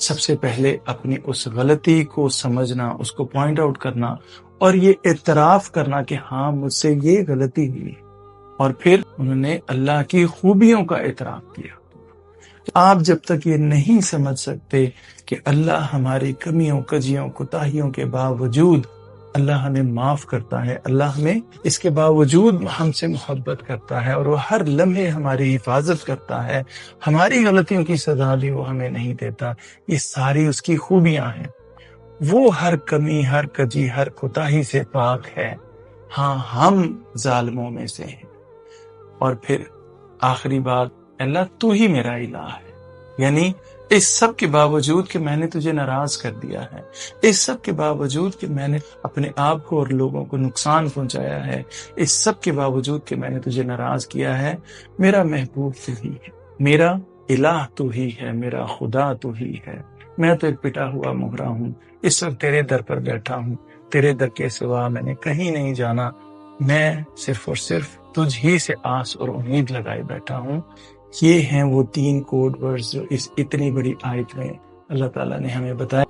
سب سے پہلے اپنی اس غلطی کو سمجھنا، اس کو پوائنٹ آؤٹ کرنا، اور یہ اعتراف کرنا کہ ہاں مجھ سے یہ غلطی ہوئی، اور پھر انہوں نے اللہ کی خوبیوں کا اعتراف کیا۔ آپ جب تک یہ نہیں سمجھ سکتے کہ اللہ ہماری کمیوں، کجیوں، کوتاہیوں کے باوجود اللہ ہمیں معاف کرتا ہے، اللہ ہمیں اس کے باوجود ہم سے محبت کرتا ہے، اور وہ ہر لمحے ہماری حفاظت کرتا ہے، ہماری غلطیوں کی سزا بھی وہ ہمیں نہیں دیتا، یہ ساری اس کی خوبیاں ہیں۔ وہ ہر کمی، ہر کجی، ہر کوتاہی سے پاک ہے، ہاں ہم ظالموں میں سے ہیں۔ اور پھر آخری بات، اللہ تو ہی میرا الہ ہے، یعنی اس سب کے باوجود کہ میں نے تجھے ناراض کر دیا ہے، اس سب کے باوجود کہ میں نے اپنے آپ کو اور لوگوں کو نقصان پہنچایا ہے، اس سب کے باوجود کہ میں نے تجھے ناراض کیا ہے، میرا محبوب تو ہی ہے، میرا الہ تو ہی ہے، میرا خدا تو ہی ہے۔ میں تو ایک پٹا ہوا مہرا ہوں، اس وقت تیرے در پر بیٹھا ہوں، تیرے در کے سوا میں نے کہیں نہیں جانا، میں صرف اور صرف تجھ ہی سے آس اور امید لگائے بیٹھا ہوں۔ یہ ہیں وہ 3 کوڈ ورڈز جو اس اتنی بڑی آیت میں اللہ تعالیٰ نے ہمیں بتایا۔